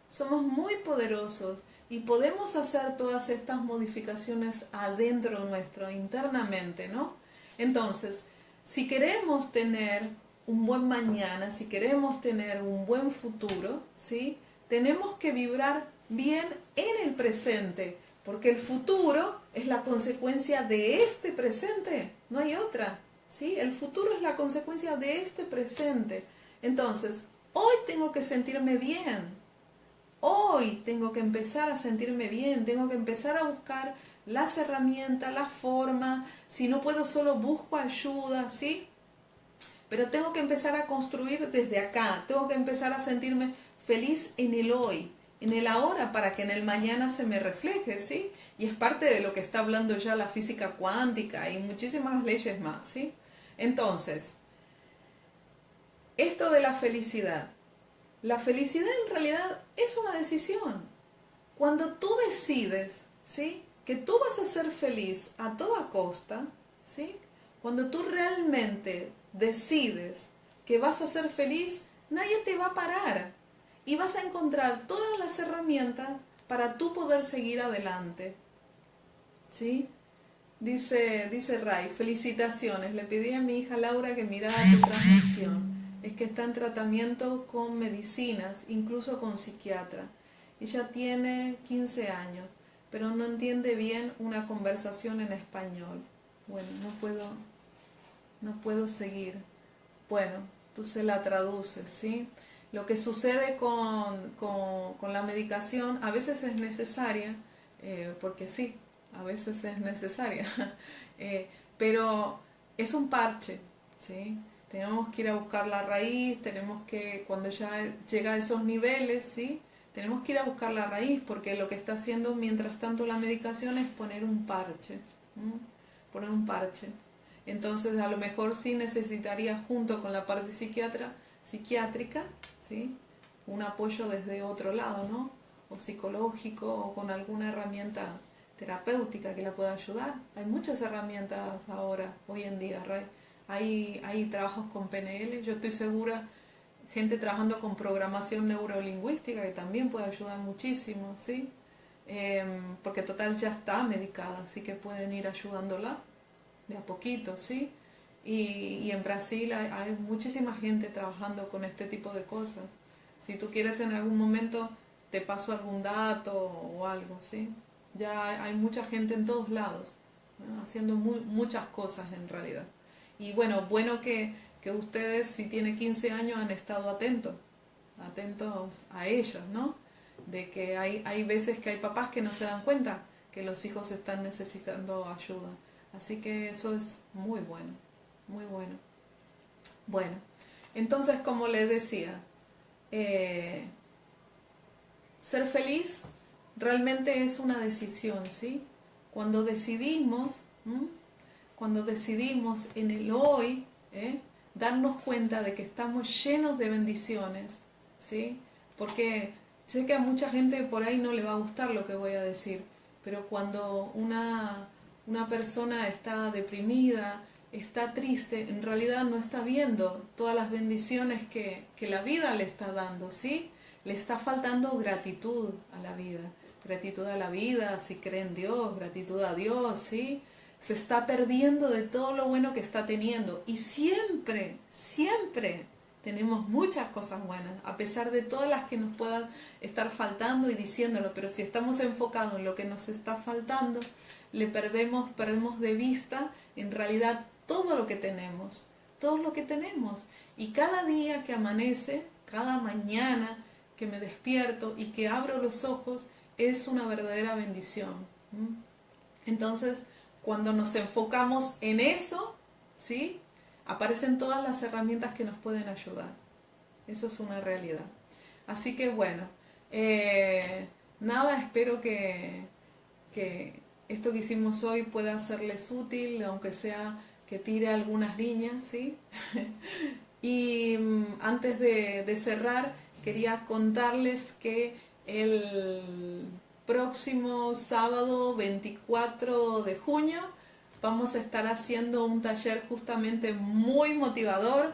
somos muy poderosos y podemos hacer todas estas modificaciones adentro nuestro, internamente, ¿no? Entonces, si queremos tener un buen mañana, si queremos tener un buen futuro, ¿sí? Tenemos que vibrar bien en el presente, porque el futuro es la consecuencia de este presente, no hay otra, ¿sí? El futuro es la consecuencia de este presente. Entonces, hoy tengo que sentirme bien, hoy tengo que empezar a sentirme bien, tengo que empezar a buscar las herramientas, la forma, si no puedo solo busco ayuda, ¿sí? Pero tengo que empezar a construir desde acá, tengo que empezar a sentirme feliz en el hoy, en el ahora, para que en el mañana se me refleje, ¿sí? Y es parte de lo que está hablando ya la física cuántica y muchísimas leyes más, ¿sí? Entonces, esto de la felicidad, la felicidad en realidad es una decisión. Cuando tú decides, ¿sí?, que tú vas a ser feliz a toda costa, ¿sí?, cuando tú realmente decides que vas a ser feliz, nadie te va a parar y vas a encontrar todas las herramientas para tú poder seguir adelante, ¿sí? Dice Ray, felicitaciones, le pedí a mi hija Laura que mirara tu transmisión. Es que está en tratamiento con medicinas, incluso con psiquiatra. Ella tiene 15 años, pero no entiende bien una conversación en español. Bueno, no puedo seguir. Bueno, tú se la traduces, ¿sí? Lo que sucede con la medicación a veces es necesaria, porque sí, a veces es necesaria, pero es un parche, ¿sí? Tenemos que ir a buscar la raíz, tenemos que, cuando ya llega a esos niveles, ¿sí?, tenemos que ir a buscar la raíz, porque lo que está haciendo mientras tanto la medicación es poner un parche, ¿sí?, poner un parche. Entonces a lo mejor sí necesitaría, junto con la parte psiquiátrica, ¿sí?, un apoyo desde otro lado, ¿no?, o psicológico, o con alguna herramienta terapéutica que la pueda ayudar. Hay muchas herramientas ahora, hoy en día, Ray. Hay trabajos con PNL, yo estoy segura, gente trabajando con programación neurolingüística que también puede ayudar muchísimo, ¿sí? Porque total ya está medicada, así que pueden ir ayudándola de a poquito, ¿sí? Y en Brasil hay muchísima gente trabajando con este tipo de cosas. Si tú quieres, en algún momento te paso algún dato o algo, ¿sí? Ya hay mucha gente en todos lados, ¿no?, haciendo muchas cosas en realidad. Y bueno que ustedes, si tienen 15 años, han estado atentos a ellos, ¿no? De que hay veces que hay papás que no se dan cuenta que los hijos están necesitando ayuda. Así que eso es muy bueno, muy bueno. Bueno, entonces, como les decía, ser feliz realmente es una decisión, ¿sí? Cuando decidimos en el hoy, darnos cuenta de que estamos llenos de bendiciones, ¿sí? Porque sé que a mucha gente por ahí no le va a gustar lo que voy a decir, pero cuando una persona está deprimida, está triste, en realidad no está viendo todas las bendiciones que la vida le está dando, ¿sí? Le está faltando gratitud a la vida. Gratitud a la vida, si cree en Dios, gratitud a Dios, ¿sí? Se está perdiendo de todo lo bueno que está teniendo. Y siempre, siempre tenemos muchas cosas buenas, a pesar de todas las que nos puedan estar faltando y diciéndolo. Pero si estamos enfocados en lo que nos está faltando, perdemos de vista en realidad todo lo que tenemos. Todo lo que tenemos. Y cada día que amanece, cada mañana que me despierto y que abro los ojos, es una verdadera bendición. Entonces, cuando nos enfocamos en eso, ¿sí?, aparecen todas las herramientas que nos pueden ayudar. Eso es una realidad. Así que bueno, nada, espero que esto que hicimos hoy pueda serles útil, aunque sea que tire algunas líneas, ¿sí? Y antes de cerrar, quería contarles que el próximo sábado 24 de junio vamos a estar haciendo un taller justamente muy motivador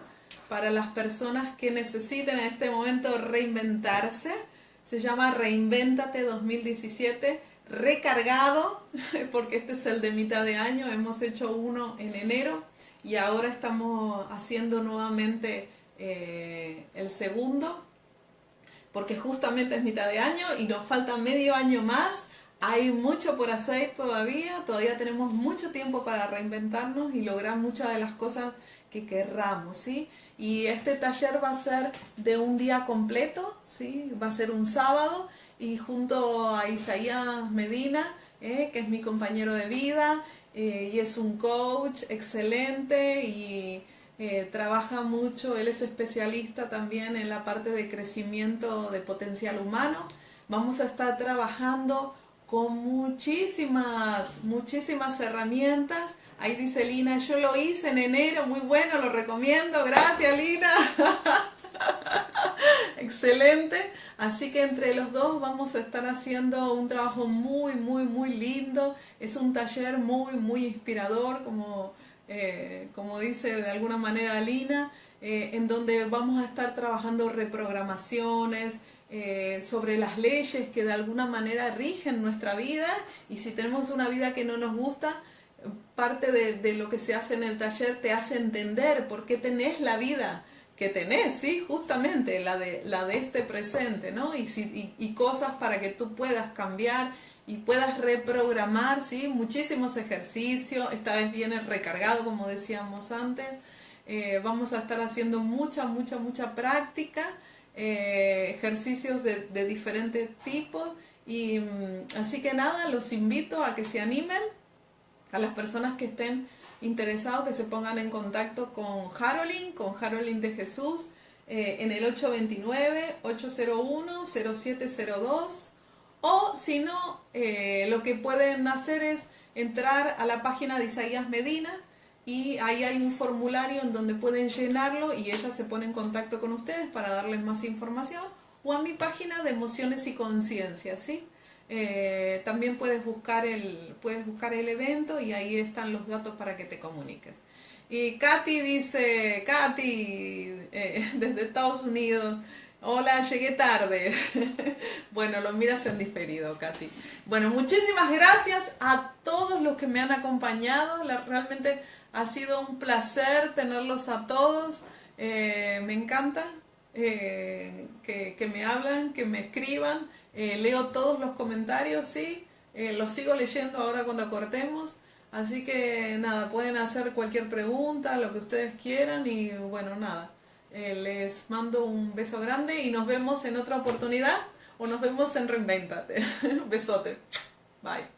para las personas que necesiten en este momento reinventarse. Se llama Reinvéntate 2017, recargado, porque este es el de mitad de año. Hemos hecho uno en enero y ahora estamos haciendo nuevamente el segundo, porque justamente es mitad de año y nos falta medio año más. Hay mucho por hacer todavía tenemos mucho tiempo para reinventarnos y lograr muchas de las cosas que querramos, ¿sí? Y este taller va a ser de un día completo, ¿sí? Va a ser un sábado, y junto a Isaías Medina, que es mi compañero de vida, y es un coach excelente y trabaja mucho. Él es especialista también en la parte de crecimiento de potencial humano. Vamos a estar trabajando con muchísimas herramientas. Ahí dice Lina, yo lo hice en enero, muy bueno, lo recomiendo. Gracias, Lina. Excelente. Así que entre los dos vamos a estar haciendo un trabajo muy, muy, muy lindo. Es un taller muy, muy inspirador, como dice de alguna manera Lina, en donde vamos a estar trabajando reprogramaciones, sobre las leyes que de alguna manera rigen nuestra vida, y si tenemos una vida que no nos gusta, parte de lo que se hace en el taller te hace entender por qué tenés la vida que tenés, ¿sí? Justamente la de este presente, ¿no? Y cosas para que tú puedas cambiar y puedas reprogramar, ¿sí? Muchísimos ejercicios, esta vez viene recargado, como decíamos antes. Vamos a estar haciendo mucha práctica, ejercicios de diferentes tipos, y así que nada, los invito a que se animen, a las personas que estén interesados, que se pongan en contacto con Harolyn de Jesús, en el 829-801-0702, o si no, lo que pueden hacer es entrar a la página de Isaías Medina, y ahí hay un formulario en donde pueden llenarlo y ella se pone en contacto con ustedes para darles más información, o a mi página de Emociones y Conciencia, ¿sí? También puedes buscar el evento y ahí están los datos para que te comuniques. Y Katy dice, desde Estados Unidos, hola, llegué tarde. Bueno, lo miras en diferido, Katy. Bueno, muchísimas gracias a todos los que me han acompañado. Realmente ha sido un placer tenerlos a todos. Me encanta que me hablan, que me escriban. Leo todos los comentarios, sí. Los sigo leyendo ahora cuando cortemos. Así que nada, pueden hacer cualquier pregunta, lo que ustedes quieran. Y bueno, nada. Les mando un beso grande y nos vemos en otra oportunidad, o nos vemos en Reinvéntate. Besote. Bye.